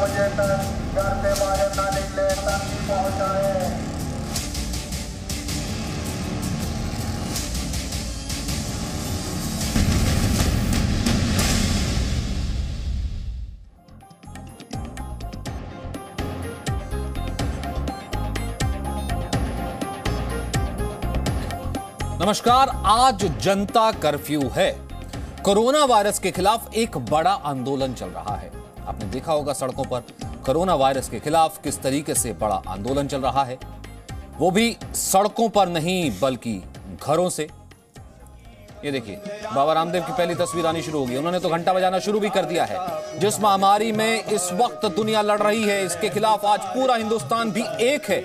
बजे तक घर से बाहर न निकले, तंगी पहुंचाए। नमस्कार, आज जनता कर्फ्यू है। कोरोना वायरस के खिलाफ एक बड़ा आंदोलन चल रहा है। आपने देखा होगा सड़कों पर कोरोना वायरस के खिलाफ किस तरीके से बड़ा आंदोलन चल रहा है, वो भी सड़कों पर नहीं बल्कि घरों से। ये देखिए, बाबा रामदेव की पहली तस्वीर आनी शुरू होगी। उन्होंने तो घंटा बजाना शुरू भी कर दिया है। जिस महामारी में इस वक्त दुनिया लड़ रही है, इसके खिलाफ आज पूरा हिंदुस्तान भी एक है।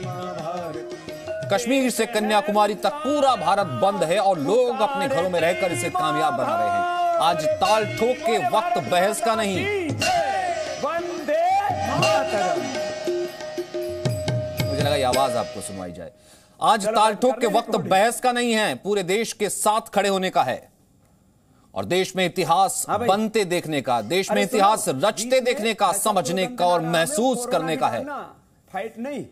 कश्मीर से कन्याकुमारी तक पूरा भारत बंद है और लोग अपने घरों में रहकर इसे कामयाब बना रहे हैं। आज ताल ठोक के वक्त बहस का नहीं। मुझे लगा ये आवाज आपको सुनवाई जाए। आज ताल ठोक के वक्त बहस का नहीं है, पूरे देश के साथ खड़े होने का है और देश में इतिहास बनते देखने का, देश में इतिहास रचते देखने का, समझने का और महसूस करने का है। फाइट नहीं।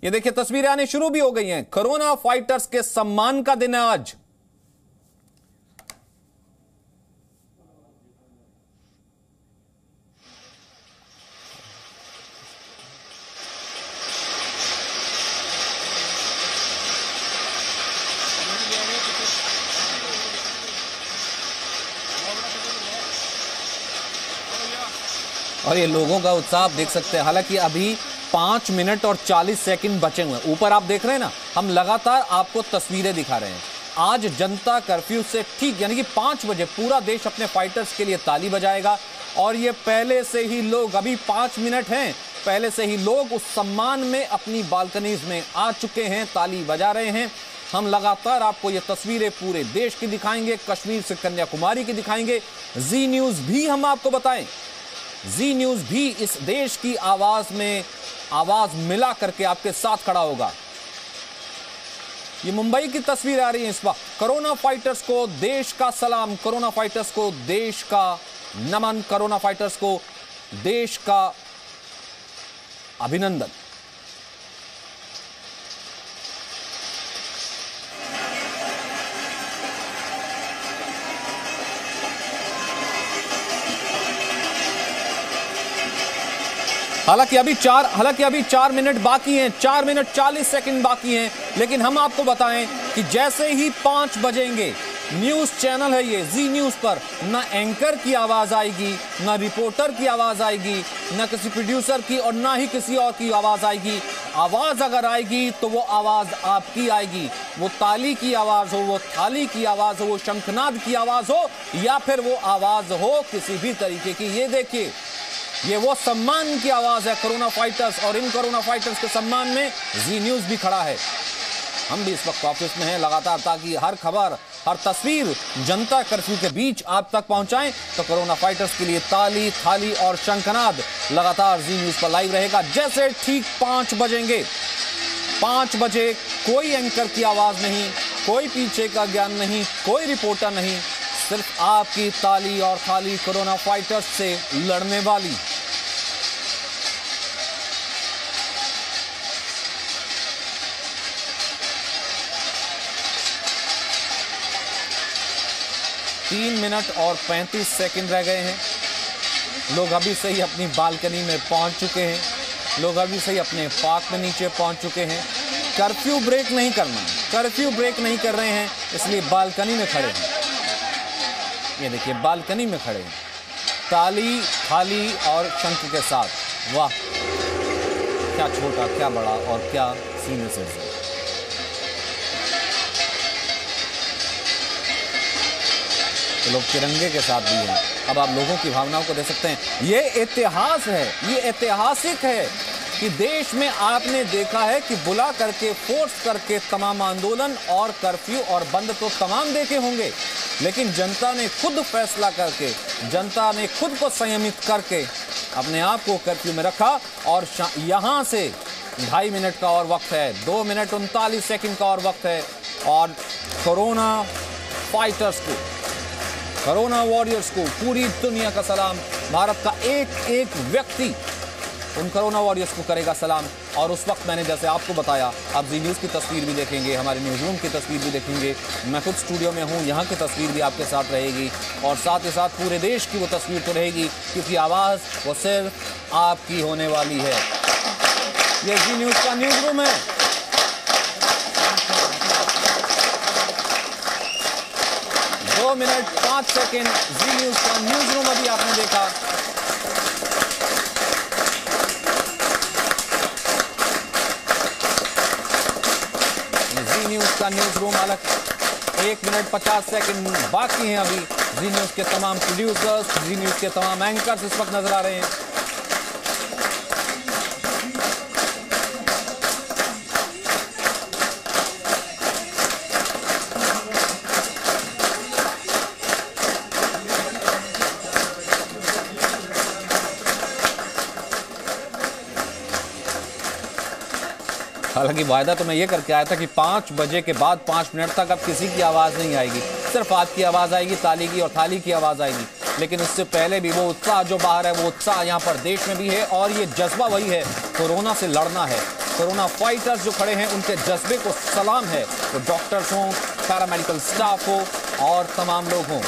ये देखिए, तस्वीरें आने शुरू भी हो गई हैं। कोरोना फाइटर्स के सम्मान का दिन है आज। और ये लोगों का उत्साह आप देख सकते हैं। हालांकि अभी 5 मिनट और 40 सेकंड बचे हुए हैं। ऊपर आप देख रहे हैं ना, हम लगातार आपको तस्वीरें दिखा रहे हैं। आज जनता कर्फ्यू से ठीक यानी कि 5 बजे पूरा देश अपने फाइटर्स के लिए ताली बजाएगा और ये पहले से ही लोग, अभी 5 मिनट हैं, पहले से ही लोग उस सम्मान में अपनी बालकनीज में आ चुके हैं, ताली बजा रहे हैं। हम लगातार आपको ये तस्वीरें पूरे देश की दिखाएंगे, कश्मीर से कन्याकुमारी की दिखाएंगे। जी न्यूज भी हम आपको बताएं, जी न्यूज भी इस देश की आवाज में आवाज मिला करके आपके साथ खड़ा होगा। ये मुंबई की तस्वीर आ रही है इस वक्त। कोरोना फाइटर्स को देश का सलाम, कोरोना फाइटर्स को देश का नमन, कोरोना फाइटर्स को देश का अभिनंदन। हालांकि अभी 4 मिनट बाकी हैं, 4 मिनट 40 सेकंड बाकी हैं, लेकिन हम आपको बताएं कि जैसे ही 5 बजेंगे, न्यूज चैनल है ये, जी न्यूज पर ना एंकर की आवाज आएगी, ना रिपोर्टर की आवाज आएगी, ना किसी प्रोड्यूसर की और ना ही किसी और की आवाज आएगी। आवाज अगर आएगी तो वो आवाज आपकी आएगी। वो ताली की आवाज हो, वो थाली की आवाज हो, वो शंखनाद की आवाज हो, या फिर वो आवाज हो किसी भी तरीके की। ये देखिए, ये वो सम्मान की आवाज है, कोरोना फाइटर्स, और इन कोरोना फाइटर्स के सम्मान में जी न्यूज भी खड़ा है। हम भी इस वक्त ऑफिस में हैं लगातार, ताकि हर खबर, हर तस्वीर जनता कर्फ्यू के बीच आप तक पहुंचाएं। तो कोरोना फाइटर्स के लिए ताली, थाली और शंखनाद लगातार जी न्यूज पर लाइव रहेगा। जैसे ठीक 5 बजेंगे, 5 बजे कोई एंकर की आवाज नहीं, कोई पीछे का ज्ञान नहीं, कोई रिपोर्टर नहीं, सिर्फ आपकी ताली और थाली कोरोना फाइटर्स से लड़ने वाली। तीन मिनट और 35 सेकंड रह गए हैं। लोग अभी से ही अपनी बालकनी में पहुंच चुके हैं, लोग अभी से ही अपने पार्क में नीचे पहुंच चुके हैं। कर्फ्यू ब्रेक नहीं करना, कर्फ्यू ब्रेक नहीं कर रहे हैं, इसलिए बालकनी में खड़े हैं। ये देखिए, बालकनी में खड़े हैं, ताली, थाली और शंख के साथ। वाह, क्या छोटा, क्या बड़ा और क्या सीने से। तो लोग तिरंगे के साथ भी हैं। अब आप लोगों की भावनाओं को देख सकते हैं। ये इतिहास है, ये ऐतिहासिक है कि देश में आपने देखा है कि बुला करके, फोर्स करके तमाम आंदोलन और कर्फ्यू और बंद तो तमाम देखे होंगे, लेकिन जनता ने खुद फैसला करके, जनता ने खुद को संयमित करके अपने आप को कर्फ्यू में रखा। और यहां से 2.5 मिनट का और वक्त है, 2 मिनट 39 सेकंड का और वक्त है। और कोरोना फाइटर्स को, कोरोना वॉरियर्स को पूरी दुनिया का सलाम। भारत का एक एक व्यक्ति उन कोरोना वॉरियर्स को करेगा सलाम। और उस वक्त मैंने जैसे आपको बताया, आप जी न्यूज़ की तस्वीर भी देखेंगे, हमारे न्यूज़ रूम की तस्वीर भी देखेंगे, मैं खुद स्टूडियो में हूँ, यहाँ की तस्वीर भी आपके साथ रहेगी और साथ ही साथ पूरे देश की वो तस्वीर तो रहेगी, क्योंकि आवाज़ वो सिर्फ आपकी होने वाली है। ये जी न्यूज़ का न्यूज़ रूम है। दो मिनट 5 सेकेंड जी न्यूज़ का न्यूज़ रूम अभी आपने देखा। जी न्यूज़ का न्यूज़ रूम अलग 1 मिनट 50 सेकेंड बाकी हैं अभी। जी न्यूज़ के तमाम प्रोड्यूसर्स, जी न्यूज़ के तमाम एंकर्स इस वक्त नजर आ रहे हैं। हालांकि वायदा तो मैं ये करके आया था कि 5 बजे के बाद 5 मिनट तक अब किसी की आवाज़ नहीं आएगी, सिर्फ आपकी आवाज़ आएगी, ताली की और थाली की आवाज़ आएगी। लेकिन उससे पहले भी वो उत्साह जो बाहर है, वो उत्साह यहाँ पर देश में भी है और ये जज्बा वही है, कोरोना से लड़ना है। कोरोना फाइटर्स जो खड़े हैं उनके जज्बे को सलाम है, तो डॉक्टर्स हों, पैरामेडिकल स्टाफ हो और तमाम लोग हों।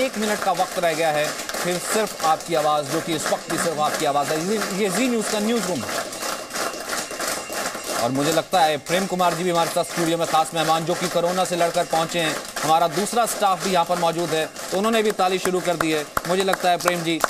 1 मिनट का वक्त रह गया है, फिर सिर्फ आपकी आवाज़, जो कि इस वक्त भी सिर्फ आपकी आवाज़ है। ये जी न्यूज़ का न्यूज़ रूम है और मुझे लगता है प्रेम कुमार जी भी हमारे साथ स्टूडियो में खास मेहमान, जो कि कोरोना से लड़कर पहुंचे हैं। हमारा दूसरा स्टाफ भी यहाँ पर मौजूद है, तो उन्होंने भी ताली शुरू कर दी है। मुझे लगता है प्रेम जी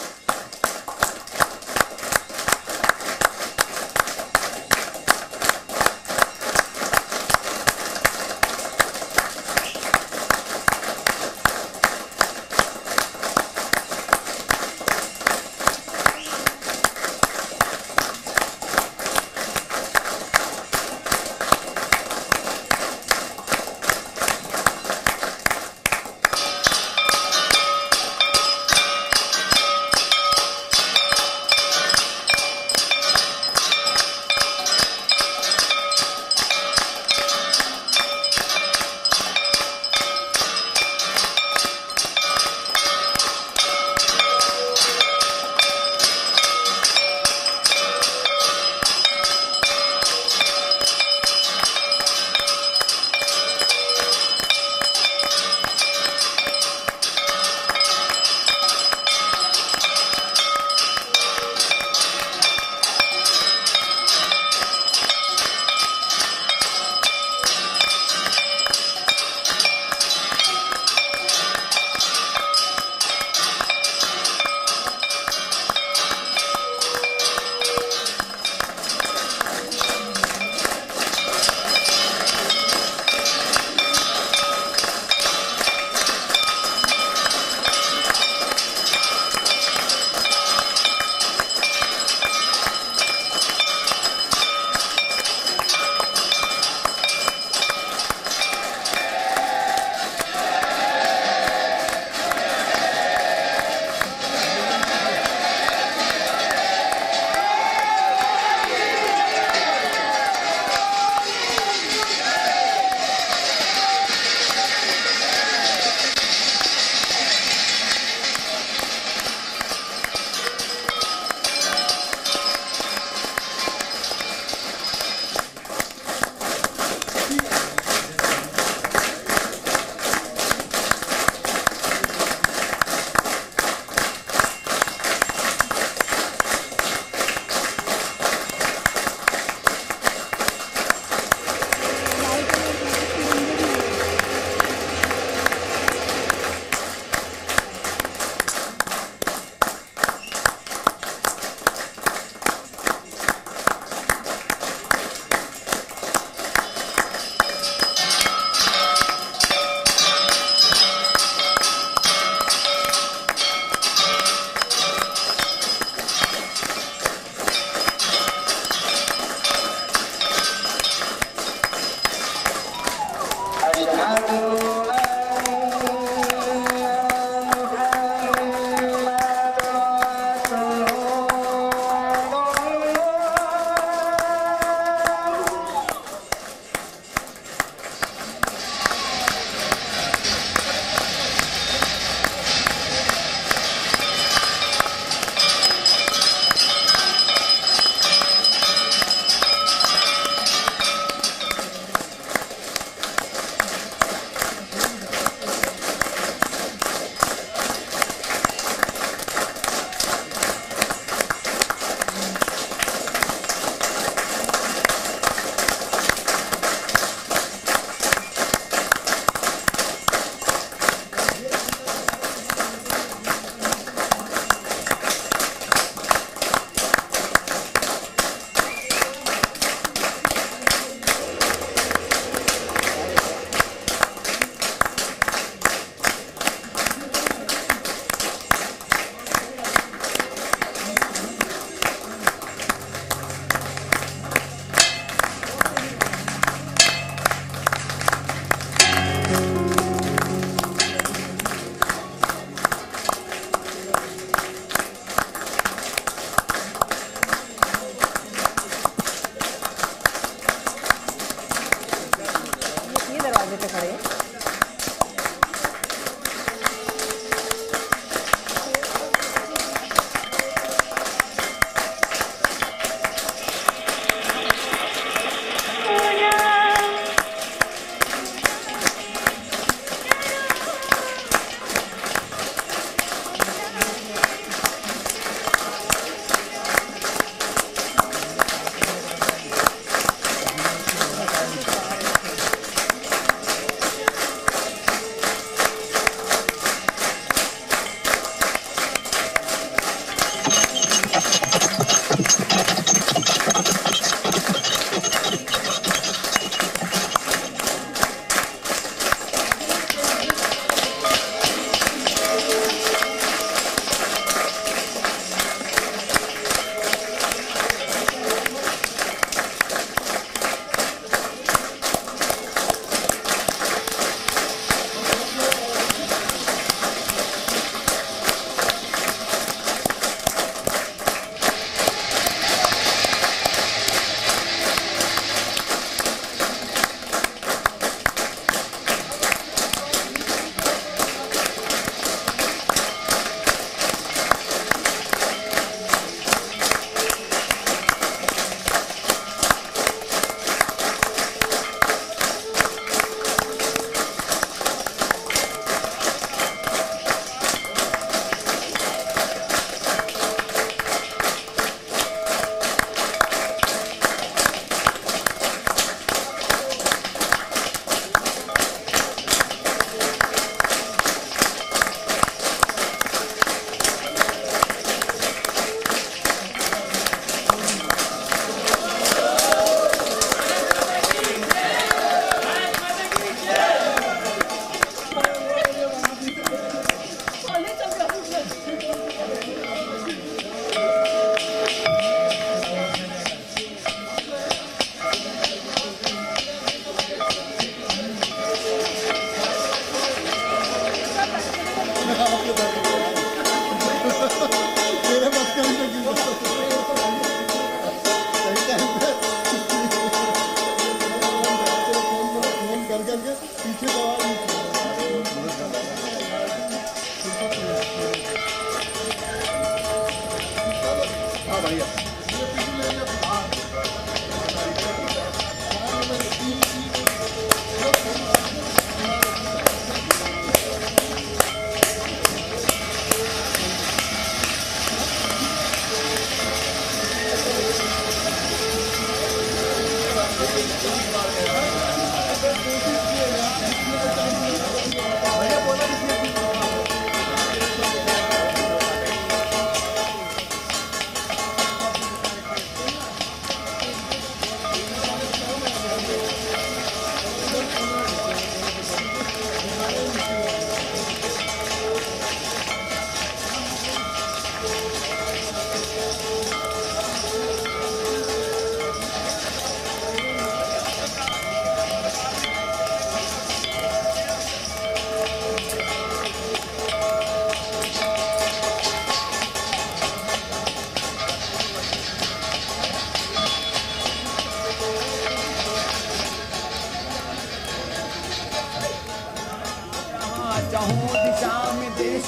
दिशा में देश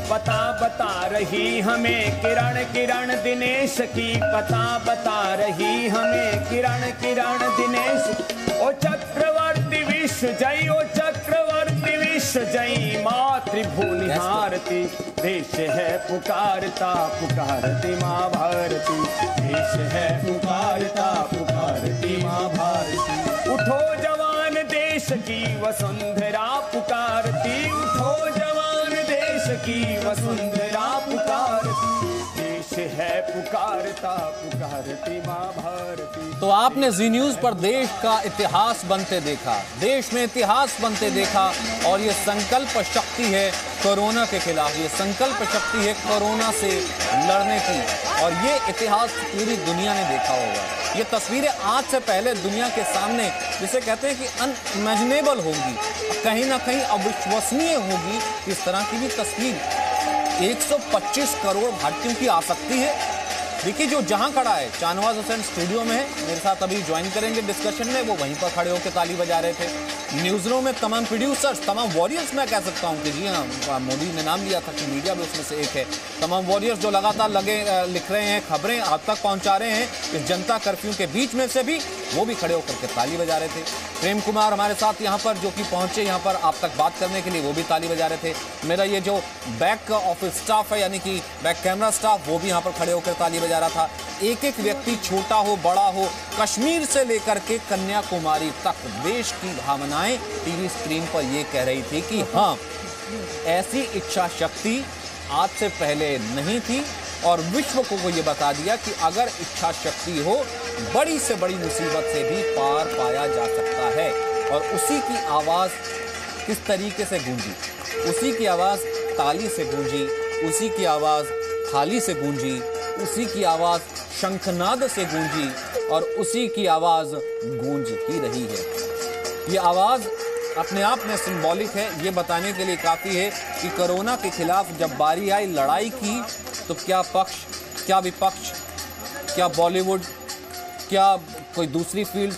बता रही हमें किरण किरण दिनेश की बता रही हमें किरण दिनेश। ओ चक्रवर्ती विश्व जय, ओ चक्रवर्ती विश्व जय, मातृभूमि भारती देश है पुकारता पुकारती माँ भारती, देश है पुकारता पुकारती माँ भारती। उठो जवान देश की वसुंधरा पुकारती, उठो जवान देश की वसुंधरा पुकारती, देश है पुकारता पुकारती माँ भारती। तो आपने जी न्यूज पर देश का इतिहास बनते देखा, देश में इतिहास बनते देखा, और ये संकल्प शक्ति है कोरोना के खिलाफ, ये संकल्प शक्ति है कोरोना से लड़ने की, और ये इतिहास पूरी दुनिया ने देखा होगा। ये तस्वीरें आज से पहले दुनिया के सामने, जिसे कहते हैं कि अनइमेजिनेबल होगी, कहीं ना कहीं अविश्वसनीय होगी। इस तरह की भी तस्वीर 125 करोड़ भारतीयों की आ सकती है। देखिए, जो जहां खड़ा है, शाहनवाज हुसैन स्टूडियो में है, मेरे साथ अभी ज्वाइन करेंगे डिस्कशन में, वो वहीं पर खड़े होकर ताली बजा रहे थे। न्यूज़ रूम में तमाम प्रोड्यूसर्स, तमाम वॉरियर्स, मैं कह सकता हूं कि जी हाँ, मोदी ने नाम लिया था कि मीडिया भी उसमें से एक है, तमाम वॉरियर्स जो लगातार लिख रहे हैं, खबरें आप तक पहुंचा रहे हैं इस जनता कर्फ्यू के बीच में से भी, वो भी खड़े होकर के ताली बजा रहे थे। प्रेम कुमार हमारे साथ यहाँ पर, जो कि पहुंचे यहाँ पर आप तक बात करने के लिए, वो भी ताली बजा रहे थे। मेरा ये जो बैक ऑफिस स्टाफ है, यानी कि बैक कैमरा स्टाफ, वो भी यहाँ पर खड़े होकर ताली बजा रहा था। एक एक व्यक्ति, छोटा हो बड़ा हो, कश्मीर से लेकर के कन्याकुमारी तक, देश की भावनाएं टीवी स्क्रीन पर ये कह रही थी कि हाँ, ऐसी इच्छा शक्ति आज से पहले नहीं थी, और विश्व को वो ये बता दिया कि अगर इच्छा शक्ति हो, बड़ी से बड़ी मुसीबत से भी पार पाया जा सकता है। और उसी की आवाज़ किस तरीके से गूंजी, उसी की आवाज़ ताली से गूंजी, उसी की आवाज़ थाली से गूंजी, उसी की आवाज़ शंखनाद से गूंजी, और उसी की आवाज़ गूंज ही रही है। ये आवाज़ अपने आप में सिंबॉलिक है, ये बताने के लिए काफ़ी है कि कोरोना के खिलाफ जब बारी आई लड़ाई की, तो क्या पक्ष, क्या विपक्ष, क्या बॉलीवुड, क्या कोई दूसरी फील्ड्स,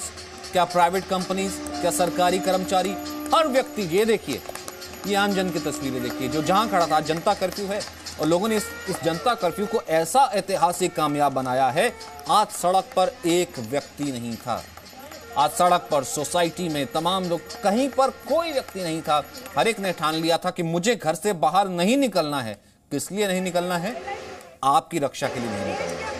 क्या प्राइवेट कंपनीज, क्या सरकारी कर्मचारी, हर व्यक्ति, ये देखिए, ये आम जन की तस्वीरें देखिए, जो जहां खड़ा था, जनता कर्फ्यू है, और लोगों ने इस जनता कर्फ्यू को ऐसा ऐतिहासिक कामयाब बनाया है। आज सड़क पर एक व्यक्ति नहीं था, आज सड़क पर, सोसाइटी में तमाम लोग, कहीं पर कोई व्यक्ति नहीं था। हर एक ने ठान लिया था कि मुझे घर से बाहर नहीं निकलना है। किस लिए नहीं निकलना है? आपकी रक्षा के लिए नहीं निकलना है,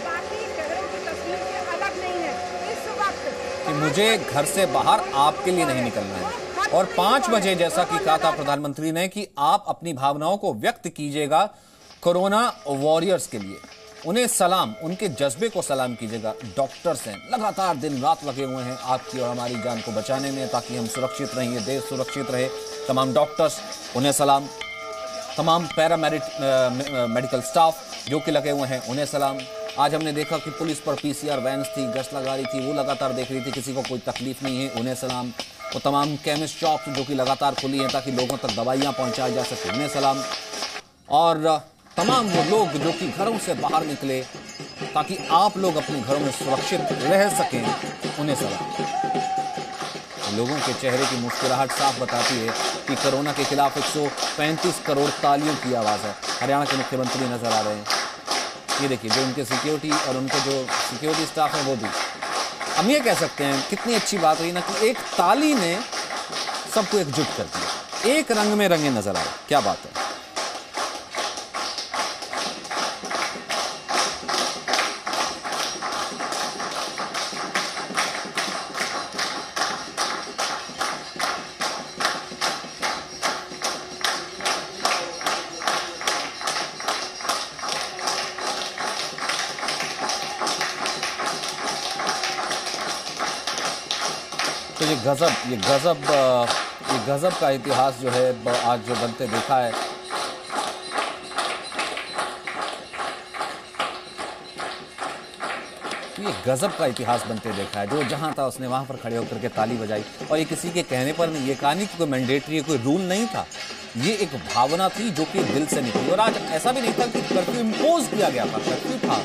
कि मुझे घर से बाहर आपके लिए नहीं निकलना है। और 5 बजे, जैसा कि कहा था प्रधानमंत्री ने, कि आप अपनी भावनाओं को व्यक्त कीजिएगा कोरोना वॉरियर्स के लिए, उन्हें सलाम, उनके जज्बे को सलाम कीजिएगा। डॉक्टर्स हैं, लगातार दिन रात लगे हुए हैं आपकी और हमारी जान को बचाने में, ताकि हम सुरक्षित रहें, देश सुरक्षित रहे। तमाम डॉक्टर्स, उन्हें सलाम। तमाम मेडिकल स्टाफ जो कि लगे हुए हैं, उन्हें सलाम। आज हमने देखा कि पुलिस पर PCR वैन्स थी, गश्त लगा रही थी, वो लगातार देख रही थी, किसी को कोई तकलीफ नहीं है, उन्हें सलाम। वो तमाम केमिस्ट शॉप्स जो कि लगातार खुली हैं ताकि लोगों तक दवाइयाँ पहुँचाई जा सके, उन्हें सलाम। और तमाम वो लोग जो कि घरों से बाहर निकले ताकि आप लोग अपने घरों में सुरक्षित रह सकें, उन्हें सलाम। लोगों के चेहरे की मुस्कुराहट साफ बताती है कि कोरोना के खिलाफ 135 करोड़ तालियों की आवाज़ है। हरियाणा के मुख्यमंत्री नजर आ रहे हैं, ये देखिए, जो उनके सिक्योरिटी और उनके जो सिक्योरिटी स्टाफ है वो भी। हम ये कह सकते हैं कितनी अच्छी बात हुई ना कि एक ताली ने सबको एकजुट कर दिया, एक रंग में रंगे नजर आए। क्या बात है। तो ये गजब का इतिहास जो है आज जो बनते देखा है। ये गजब का इतिहास बनते देखा है। जो जहां था उसने वहां पर खड़े होकर के ताली बजाई, और ये किसी के कहने पर नहीं, ये कहानी की कोई मैंडेटरी कोई रूल नहीं था, ये एक भावना थी जो कि दिल से निकली। और आज ऐसा भी नहीं था कि कर्फ्यू इम्पोज किया गया था, कर्फ्यू था,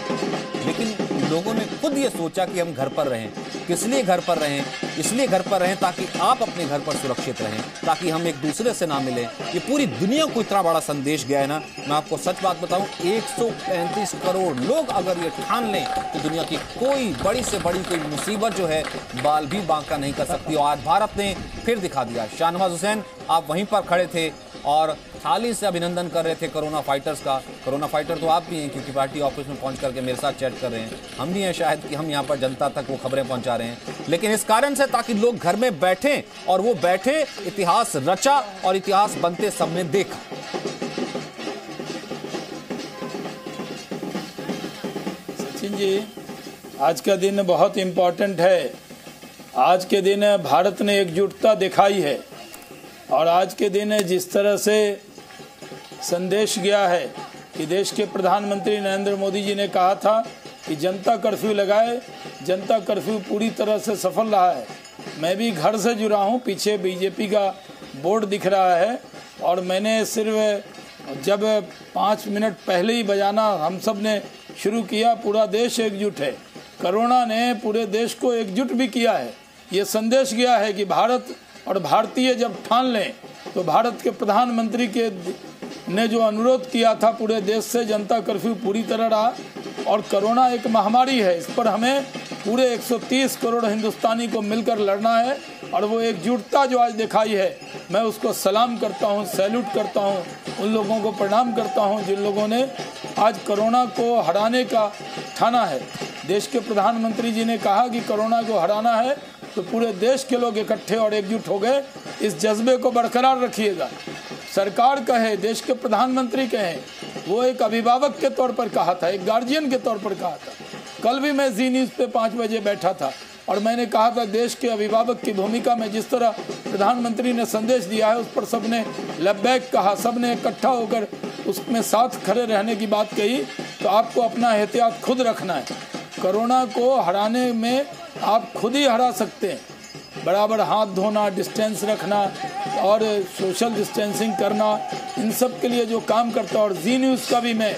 लेकिन लोगों ने खुद ये सोचा कि हम घर पर रहें। किस लिए घर पर रहें? इसलिए घर पर रहें ताकि आप अपने घर पर सुरक्षित रहें, ताकि हम एक दूसरे से ना मिलें। ये पूरी दुनिया को इतना बड़ा संदेश गया है ना, मैं आपको सच बात बताऊं, 135 करोड़ लोग अगर ये ठान लें तो दुनिया की कोई बड़ी से बड़ी कोई मुसीबत जो है बाल भी बांका नहीं कर सकती। और आज भारत ने फिर दिखा दिया। शाहनवाज हुसैन, आप वहीं पर खड़े थे और थाली से अभिनंदन कर रहे थे कोरोना फाइटर्स का। कोरोना फाइटर तो आप भी हैं, क्योंकि पार्टी ऑफिस में पहुंच करके मेरे साथ चैट कर रहे हैं। हम भी हैं शायद कि हम यहाँ पर जनता तक वो खबरें पहुंचा रहे हैं, लेकिन इस कारण से ताकि लोग घर में बैठें, और वो बैठे, इतिहास रचा और इतिहास बनते सबने देखा। सचिन जी, आज का दिन बहुत इम्पोर्टेंट है। आज के दिन भारत ने एकजुटता दिखाई है, और आज के दिन जिस तरह से संदेश गया है कि देश के प्रधानमंत्री नरेंद्र मोदी जी ने कहा था कि जनता कर्फ्यू लगाए, जनता कर्फ्यू पूरी तरह से सफल रहा है। मैं भी घर से जुड़ा हूं, पीछे बीजेपी का बोर्ड दिख रहा है, और मैंने सिर्फ जब 5 मिनट पहले ही बजाना हम सब ने शुरू किया, पूरा देश एकजुट है। कोरोना ने पूरे देश को एकजुट भी किया है। ये संदेश गया है कि भारत और भारतीय जब ठान लें, तो भारत के प्रधानमंत्री के ने जो अनुरोध किया था पूरे देश से, जनता कर्फ्यू पूरी तरह रहा। और कोरोना एक महामारी है, इस पर हमें पूरे 130 करोड़ हिंदुस्तानी को मिलकर लड़ना है। और वो एकजुटता जो आज दिखाई है, मैं उसको सलाम करता हूँ, सैल्यूट करता हूँ, उन लोगों को प्रणाम करता हूँ जिन लोगों ने आज कोरोना को हराने का ठाना है। देश के प्रधानमंत्री जी ने कहा कि कोरोना को हराना है, तो पूरे देश के लोग इकट्ठे और एकजुट हो गए। इस जज्बे को बरकरार रखिएगा। सरकार कहे, देश के प्रधानमंत्री कहें, वो एक अभिभावक के तौर पर कहा था, एक गार्जियन के तौर पर कहा था। कल भी मैं जी न्यूज़ पे 5 बजे बैठा था, और मैंने कहा था देश के अभिभावक की भूमिका में जिस तरह प्रधानमंत्री ने संदेश दिया है, उस पर सबने लब्बैक कहा, सबने इकट्ठा होकर उसमें साथ खड़े रहने की बात कही। तो आपको अपना एहतियात खुद रखना है। कोरोना को हराने में आप खुद ही हरा सकते हैं। बराबर हाथ धोना, डिस्टेंस रखना और सोशल डिस्टेंसिंग करना, इन सब के लिए जो काम करता है। और जी न्यूज़ का भी मैं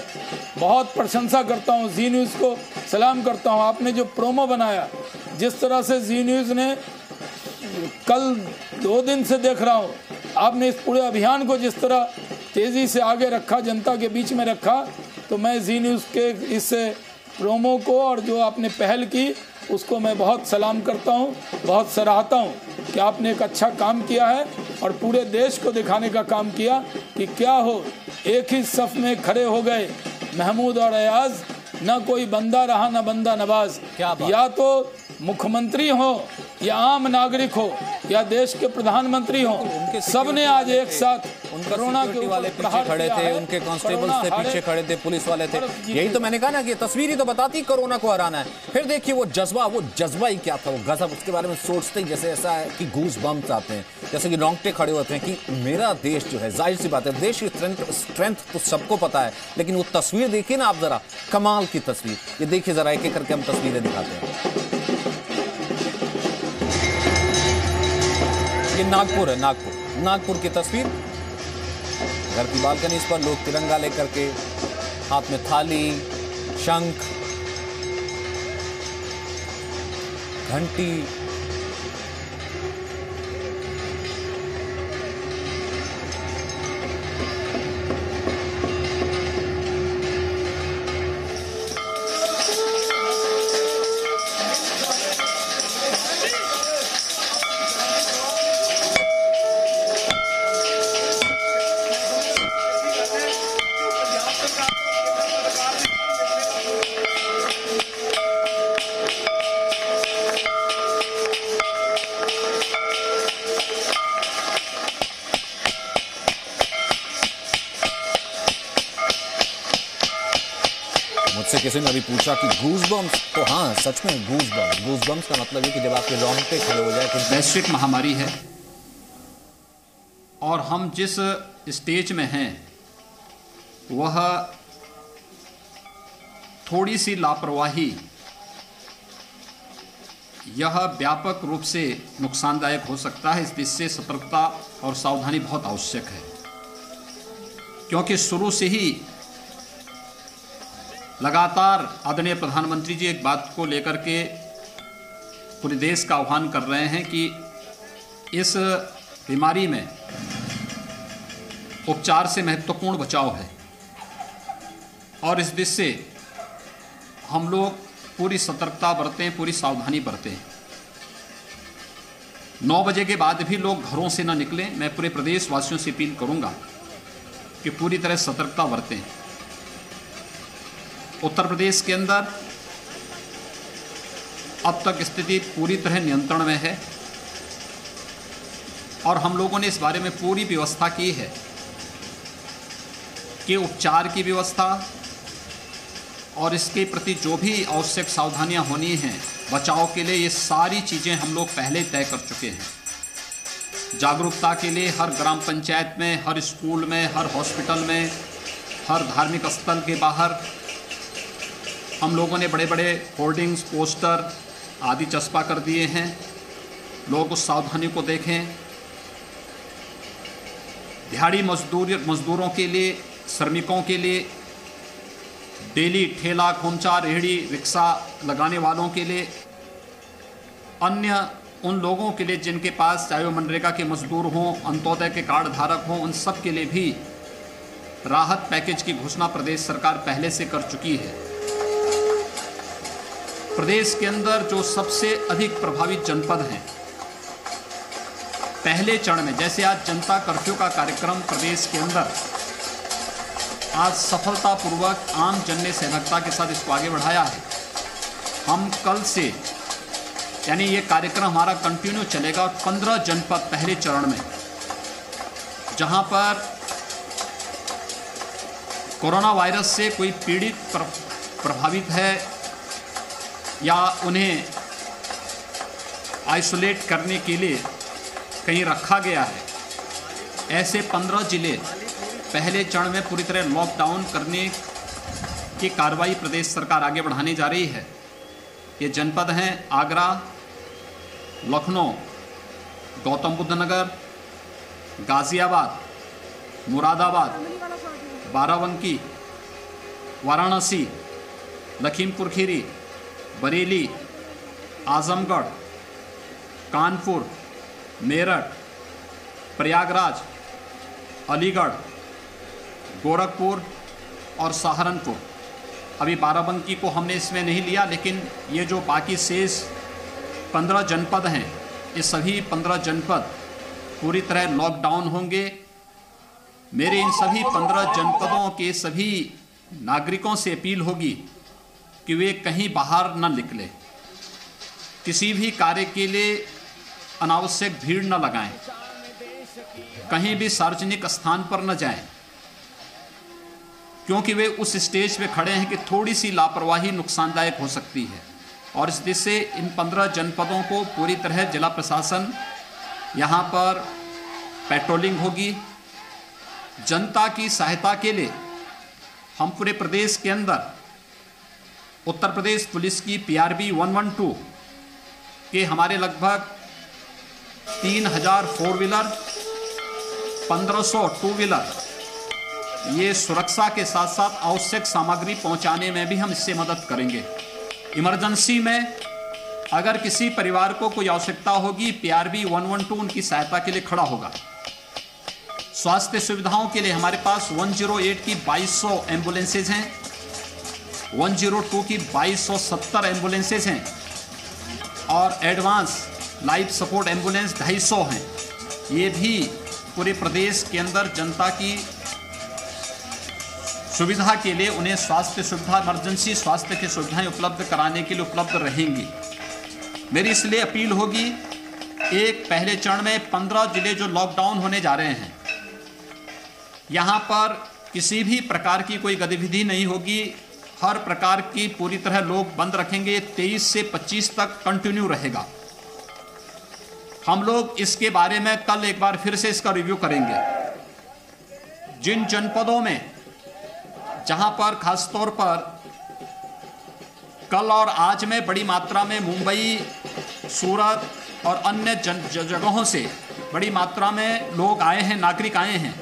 बहुत प्रशंसा करता हूँ, जी न्यूज़ को सलाम करता हूँ। आपने जो प्रोमो बनाया, जिस तरह से जी न्यूज़ ने कल 2 दिन से देख रहा हूँ, आपने इस पूरे अभियान को जिस तरह तेज़ी से आगे रखा, जनता के बीच में रखा, तो मैं जी न्यूज़ के इस प्रोमो को और जो आपने पहल की, उसको मैं बहुत सलाम करता हूं, बहुत सराहता हूं कि आपने एक अच्छा काम किया है और पूरे देश को दिखाने का काम किया कि क्या हो। एक ही सफ में खड़े हो गए महमूद और अयाज, न कोई बंदा रहा न बंदा नवाज। या तो मुख्यमंत्री हो या आम नागरिक हो या देश के प्रधानमंत्री हो, सबने आज एक साथ कोरोना के वाले पीछे खड़े थे, उनके कांस्टेबल्स थे पीछे खड़े थे, पुलिस वाले थे। यही तो मैंने कहा ना कि तस्वीर ही तो बताती कोरोना को हराना है। फिर देखिए वो जज्बा ही क्या था, वो गजब। उसके बारे में सोचते ही जैसे ऐसा है कि गूज बम्स आते हैं, जैसे कि रोंगटे खड़े होते हैं कि मेरा देश जो है, जाहिर सी बात है देश की स्ट्रेंथ तो सबको पता है, लेकिन वो तस्वीर देखिए ना आप जरा, कमाल की तस्वीर। ये देखिए जरा, एक एक करके हम तस्वीरें दिखाते हैं। ये नागपुर है, नागपुर की तस्वीर। घर की बालकनी पर लोग तिरंगा लेकर के, हाथ में थाली, शंख, घंटी, मुझसे किसी ने अभी पूछा कि गूज़बम्स, तो हाँ सच में गूज़बम्स का मतलब है कि जब आपके रोंगटे खड़े हो जाए। कि वैश्विक महामारी है और हम जिस स्टेज में हैं वह थोड़ी सी लापरवाही यह व्यापक रूप से नुकसानदायक हो सकता है। इस दिशा से सतर्कता और सावधानी बहुत आवश्यक है, क्योंकि शुरू से ही लगातार आदरणीय प्रधानमंत्री जी एक बात को लेकर के पूरे देश का आह्वान कर रहे हैं कि इस बीमारी में उपचार से महत्वपूर्ण बचाव है और इस दिशा से हम लोग पूरी सतर्कता बरतें, पूरी सावधानी बरतें। 9 बजे के बाद भी लोग घरों से न निकलें। मैं पूरे प्रदेश वासियों से अपील करूंगा कि पूरी तरह सतर्कता बरतें। उत्तर प्रदेश के अंदर अब तक स्थिति पूरी तरह नियंत्रण में है और हम लोगों ने इस बारे में पूरी व्यवस्था की है कि उपचार की व्यवस्था और इसके प्रति जो भी आवश्यक सावधानियां होनी हैं बचाव के लिए, ये सारी चीज़ें हम लोग पहले तय कर चुके हैं। जागरूकता के लिए हर ग्राम पंचायत में, हर स्कूल में, हर हॉस्पिटल में, हर धार्मिक स्थल के बाहर हम लोगों ने बड़े बड़े होर्डिंग्स, पोस्टर आदि चस्पा कर दिए हैं। लोग उस सावधानी को देखें। दिहाड़ी मजदूरों के लिए, श्रमिकों के लिए, डेली ठेला, खोमचा, रेहड़ी, रिक्शा लगाने वालों के लिए, अन्य उन लोगों के लिए जिनके पास चाहे वो मनरेगा के मजदूर हों, अंत्योदय के कार्ड धारक हों, उन सब के लिए भी राहत पैकेज की घोषणा प्रदेश सरकार पहले से कर चुकी है। प्रदेश के अंदर जो सबसे अधिक प्रभावित जनपद हैं, पहले चरण में, जैसे आज जनता कर्फ्यू का कार्यक्रम प्रदेश के अंदर आज सफलतापूर्वक आम जन ने सहभागिता के साथ इसको आगे बढ़ाया है। हम कल से, यानी ये कार्यक्रम हमारा कंटिन्यू चलेगा। 15 जनपद पहले चरण में जहां पर कोरोना वायरस से कोई पीड़ित प्रभावित है या उन्हें आइसोलेट करने के लिए कहीं रखा गया है, ऐसे 15 जिले पहले चरण में पूरी तरह लॉकडाउन करने की कार्रवाई प्रदेश सरकार आगे बढ़ाने जा रही है। ये जनपद हैं आगरा, लखनऊ, गौतम बुद्ध नगर, गाज़ियाबाद, मुरादाबाद, बाराबंकी, वाराणसी, लखीमपुर खीरी, बरेली, आजमगढ़, कानपुर, मेरठ, प्रयागराज, अलीगढ़, गोरखपुर और सहारनपुर। अभी बाराबंकी को हमने इसमें नहीं लिया, लेकिन ये जो बाकी शेष 15 जनपद हैं, ये सभी 15 जनपद पूरी तरह लॉकडाउन होंगे। मेरे इन सभी 15 जनपदों के सभी नागरिकों से अपील होगी कि वे कहीं बाहर न निकलें, किसी भी कार्य के लिए अनावश्यक भीड़ न लगाएं, कहीं भी सार्वजनिक स्थान पर न जाएं, क्योंकि वे उस स्टेज पे खड़े हैं कि थोड़ी सी लापरवाही नुकसानदायक हो सकती है। और इस दिशा से इन 15 जनपदों को पूरी तरह जिला प्रशासन यहाँ पर पेट्रोलिंग होगी। जनता की सहायता के लिए हम पूरे प्रदेश के अंदर उत्तर प्रदेश पुलिस की PRB 112 के हमारे लगभग 3000 4 व्हीलर, 1500 2 व्हीलर, ये सुरक्षा के साथ साथ आवश्यक सामग्री पहुंचाने में भी हम इससे मदद करेंगे। इमरजेंसी में अगर किसी परिवार को कोई आवश्यकता होगी, PRB 112 उनकी सहायता के लिए खड़ा होगा। स्वास्थ्य सुविधाओं के लिए हमारे पास 108 की 2200 एम्बुलेंसेज हैं, 102 की 2270 एम्बुलेंसेज हैं और एडवांस लाइफ सपोर्ट एम्बुलेंस 250 हैं। ये भी पूरे प्रदेश के अंदर जनता की सुविधा के लिए, उन्हें स्वास्थ्य सुविधा, इमरजेंसी स्वास्थ्य की सुविधाएं उपलब्ध कराने के लिए उपलब्ध रहेंगी। मेरी इसलिए अपील होगी, एक पहले चरण में 15 जिले जो लॉकडाउन होने जा रहे हैं, यहाँ पर किसी भी प्रकार की कोई गतिविधि नहीं होगी, हर प्रकार की पूरी तरह लोग बंद रखेंगे। 23 से 25 तक कंटिन्यू रहेगा। हम लोग इसके बारे में कल एक बार फिर से इसका रिव्यू करेंगे। जिन जनपदों में जहां पर खासतौर पर कल और आज में बड़ी मात्रा में मुंबई, सूरत और अन्य जगहों से बड़ी मात्रा में लोग आए हैं, नागरिक आए हैं,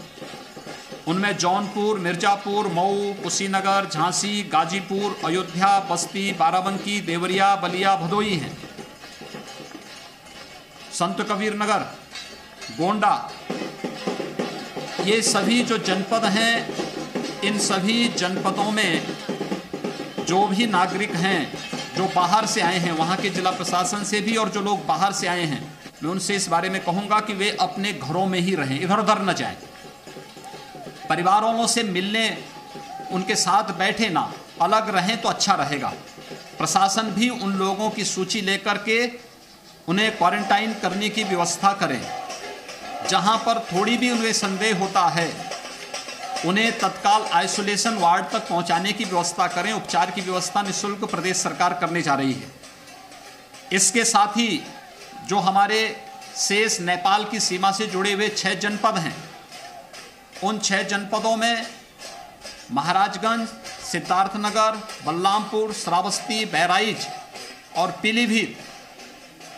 उनमें जौनपुर, मिर्जापुर, मऊ, कुशीनगर, झांसी, गाजीपुर, अयोध्या, बस्ती, बाराबंकी, देवरिया, बलिया, भदोई हैं। संत कबीर नगर, गोंडा, ये सभी जो जनपद हैं, इन सभी जनपदों में जो भी नागरिक हैं जो बाहर से आए हैं, वहाँ के जिला प्रशासन से भी और जो लोग बाहर से आए हैं, मैं उनसे इस बारे में कहूँगा कि वे अपने घरों में ही रहें, इधर उधर न जाएं, परिवार वालों से मिलने, उनके साथ बैठे ना, अलग रहें तो अच्छा रहेगा। प्रशासन भी उन लोगों की सूची लेकर के उन्हें क्वारंटाइन करने की व्यवस्था करें। जहां पर थोड़ी भी उन्हें संदेह होता है, उन्हें तत्काल आइसोलेशन वार्ड तक पहुंचाने की व्यवस्था करें। उपचार की व्यवस्था निःशुल्क प्रदेश सरकार करने जा रही है। इसके साथ ही जो हमारे शेष नेपाल की सीमा से जुड़े हुए 6 जनपद हैं, उन 6 जनपदों में महाराजगंज, सिद्धार्थनगर, बलरामपुर, श्रावस्ती, बहराइच और पीलीभीत,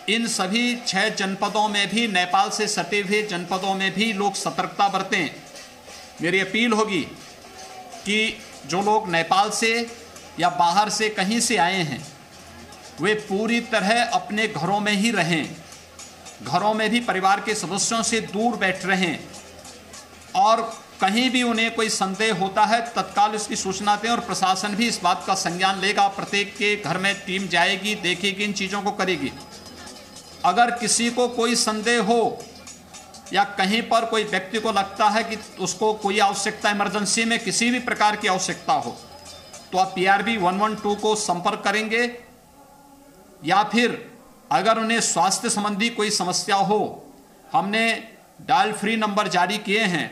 इन सभी 6 जनपदों में भी, नेपाल से सटे हुए जनपदों में भी लोग सतर्कता बरतें। मेरी अपील होगी कि जो लोग नेपाल से या बाहर से कहीं से आए हैं, वे पूरी तरह अपने घरों में ही रहें, घरों में भी परिवार के सदस्यों से दूर बैठ रहें और कहीं भी उन्हें कोई संदेह होता है तत्काल इसकी सूचना दें और प्रशासन भी इस बात का संज्ञान लेगा। प्रत्येक के घर में टीम जाएगी, देखेगी, इन चीज़ों को करेगी। अगर किसी को कोई संदेह हो या कहीं पर कोई व्यक्ति को लगता है कि उसको कोई आवश्यकता, इमरजेंसी में किसी भी प्रकार की आवश्यकता हो, तो आप PRB 112 को संपर्क करेंगे, या फिर अगर उन्हें स्वास्थ्य संबंधी कोई समस्या हो, हमने डायल फ्री नंबर जारी किए हैं।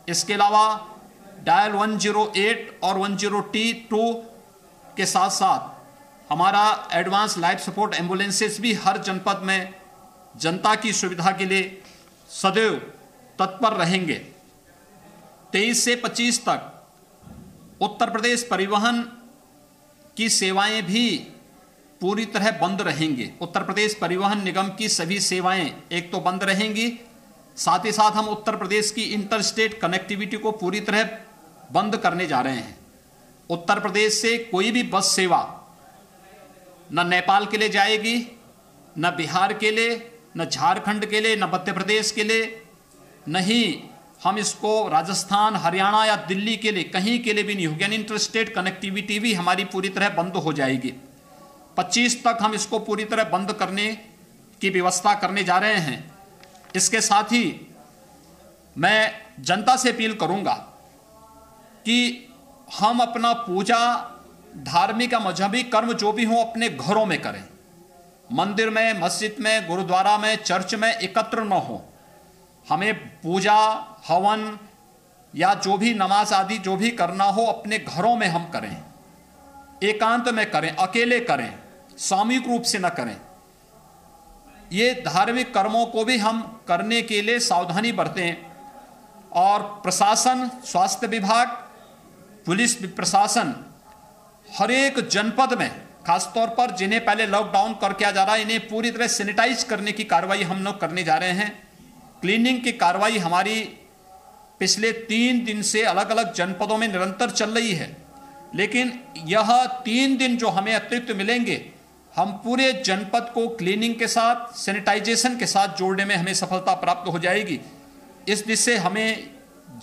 इसके अलावा डायल 108 और 10T2 के साथ साथ हमारा एडवांस लाइफ सपोर्ट एम्बुलेंसेस भी हर जनपद में जनता की सुविधा के लिए सदैव तत्पर रहेंगे। 23 से 25 तक उत्तर प्रदेश परिवहन की सेवाएं भी पूरी तरह बंद रहेंगी। उत्तर प्रदेश परिवहन निगम की सभी सेवाएं एक तो बंद रहेंगी, साथ ही साथ हम उत्तर प्रदेश की इंटरस्टेट कनेक्टिविटी को पूरी तरह बंद करने जा रहे हैं। उत्तर प्रदेश से कोई भी बस सेवा न नेपाल के लिए जाएगी, न बिहार के लिए, न झारखंड के लिए, न मध्य प्रदेश के लिए, नहीं हम इसको राजस्थान, हरियाणा या दिल्ली के लिए, कहीं के लिए भी नहीं होगी। यानी इंटरस्टेट कनेक्टिविटी भी हमारी पूरी तरह बंद हो जाएगी। 25 तक हम इसको पूरी तरह बंद करने की व्यवस्था करने जा रहे हैं। इसके साथ ही मैं जनता से अपील करूंगा कि हम अपना पूजा, धार्मिक या मजहबी कर्म जो भी हो अपने घरों में करें। मंदिर में, मस्जिद में, गुरुद्वारा में, चर्च में एकत्र न हो। हमें पूजा, हवन या जो भी नमाज आदि जो भी करना हो अपने घरों में हम करें, एकांत में करें, अकेले करें, सामूहिक रूप से न करें। ये धार्मिक कर्मों को भी हम करने के लिए सावधानी बरतें। और प्रशासन, स्वास्थ्य विभाग, पुलिस प्रशासन हर एक जनपद में, खासतौर पर जिन्हें पहले लॉकडाउन कर किया जा रहा है, इन्हें पूरी तरह सैनिटाइज करने की कार्रवाई हम लोग करने जा रहे हैं। क्लीनिंग की कार्रवाई हमारी पिछले 3 दिन से अलग अलग जनपदों में निरंतर चल रही है, लेकिन यह 3 दिन जो हमें अतिरिक्त मिलेंगे, हम पूरे जनपद को क्लीनिंग के साथ, सैनिटाइजेशन के साथ जोड़ने में हमें सफलता प्राप्त हो जाएगी। इस दिशा हमें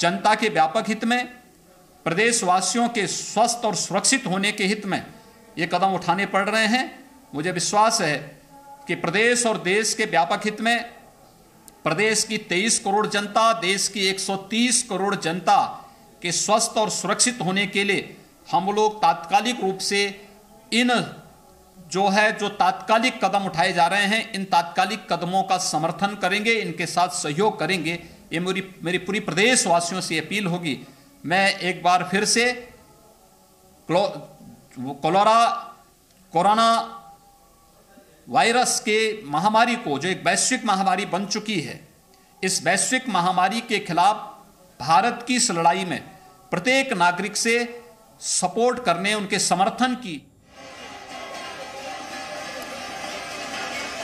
जनता के व्यापक हित में, प्रदेशवासियों के स्वस्थ और सुरक्षित होने के हित में ये कदम उठाने पड़ रहे हैं। मुझे विश्वास है कि प्रदेश और देश के व्यापक हित में प्रदेश की 23 करोड़ जनता, देश की 130 करोड़ जनता के स्वस्थ और सुरक्षित होने के लिए हम लोग तात्कालिक रूप से इन जो तात्कालिक कदम उठाए जा रहे हैं, इन तात्कालिक कदमों का समर्थन करेंगे, इनके साथ सहयोग करेंगे। ये मेरी पूरी प्रदेशवासियों से अपील होगी। मैं एक बार फिर से वो कोरोना वायरस के महामारी को, जो एक वैश्विक महामारी बन चुकी है, इस वैश्विक महामारी के खिलाफ भारत की इस लड़ाई में प्रत्येक नागरिक से सपोर्ट करने, उनके समर्थन की।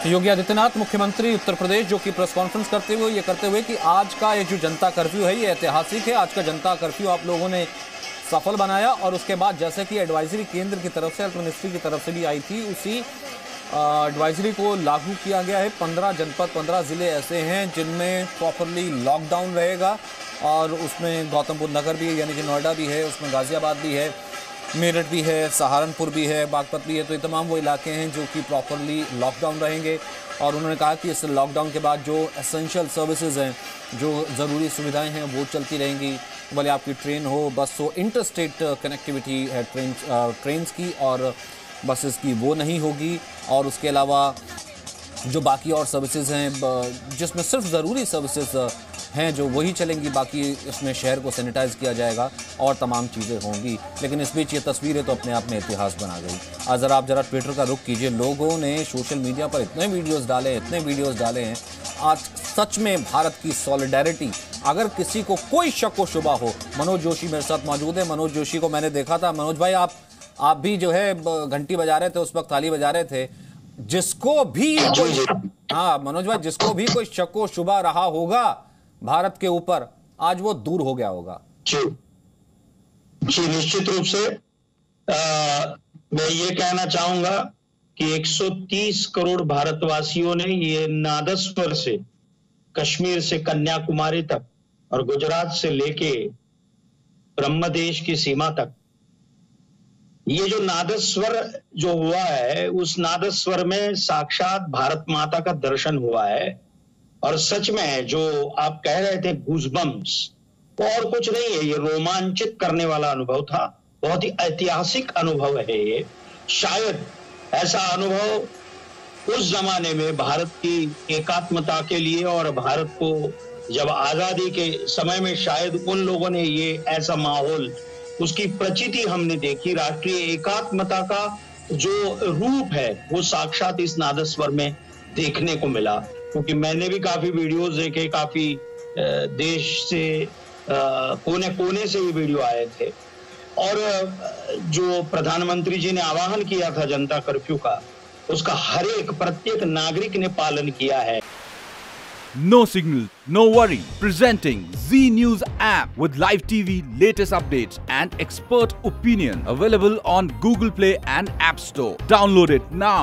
योगी आदित्यनाथ मुख्यमंत्री उत्तर प्रदेश, जो कि प्रेस कॉन्फ्रेंस करते हुए कि आज का ये जो जनता कर्फ्यू है ये ऐतिहासिक है। आज का जनता कर्फ्यू आप लोगों ने सफल बनाया और उसके बाद जैसे कि एडवाइजरी केंद्र की तरफ से, हेल्थ मिनिस्ट्री की तरफ से भी आई थी, उसी एडवाइजरी को लागू किया गया है। 15 जनपद, 15 ज़िले ऐसे हैं जिनमें प्रॉपरली लॉकडाउन रहेगा और उसमें गौतम बुद्ध नगर भी है, यानी कि नोएडा भी है, उसमें गाज़ियाबाद भी है, मेरठ भी है, सहारनपुर भी है, बागपत भी है। तो ये तमाम वो इलाके हैं जो कि प्रॉपरली लॉकडाउन रहेंगे। और उन्होंने कहा कि इस लॉकडाउन के बाद जो एसेंशियल सर्विसेज हैं, जो ज़रूरी सुविधाएं हैं, वो चलती रहेंगी। भले आपकी ट्रेन हो, बस हो, इंटरस्टेट कनेक्टिविटी है ट्रेन्स की और बसेस की, वो नहीं होगी। और उसके अलावा जो बाकी और सर्विसेज हैं, जिसमें सिर्फ ज़रूरी सर्विसेज हैं जो वही चलेंगी, बाकी इसमें शहर को सैनिटाइज किया जाएगा और तमाम चीज़ें होंगी। लेकिन इस बीच ये तस्वीरें तो अपने आप में इतिहास बना गई। आज आप जरा ट्विटर का रुख कीजिए, लोगों ने सोशल मीडिया पर इतने वीडियोस डाले हैं। आज सच में भारत की सॉलिडेरिटी, अगर किसी को कोई शक व शुबा हो, मनोज जोशी मेरे साथ मौजूद है। मनोज जोशी को मैंने देखा था। मनोज भाई, आप भी जो है घंटी बजा रहे थे, उस वक्त ताली बजा रहे थे। जिसको भी मनोज भाई, जिसको भी कोई शक व शुबा रहा होगा भारत के ऊपर, आज वो दूर हो गया होगा। जी निश्चित रूप से मैं ये कहना चाहूंगा कि 130 करोड़ भारतवासियों ने ये नादस्वर से, कश्मीर से कन्याकुमारी तक और गुजरात से लेके ब्रह्मदेश की सीमा तक, ये जो नादस्वर जो हुआ है, उस नादस्वर में साक्षात भारत माता का दर्शन हुआ है। और सच में जो आप कह रहे थे गूज़बम्स, और कुछ नहीं है, ये रोमांचित करने वाला अनुभव था। बहुत ही ऐतिहासिक अनुभव है ये। शायद ऐसा अनुभव उस जमाने में भारत की एकात्मता के लिए और भारत को जब आजादी के समय में शायद उन लोगों ने ये ऐसा माहौल, उसकी प्रचिति हमने देखी। राष्ट्रीय एकात्मता का जो रूप है वो साक्षात इस नादस्वर में देखने को मिला। क्योंकि मैंने भी काफी वीडियोस देखे, काफी देश से कोने कोने से भी वीडियो आए थे। और जो प्रधानमंत्री जी ने आह्वान किया था जनता कर्फ्यू का, उसका हर एक प्रत्येक नागरिक ने पालन किया है। No signal, no worry. Presenting Z News app with live TV, latest updates and expert opinion. Available on Google Play and App Store. Download it now.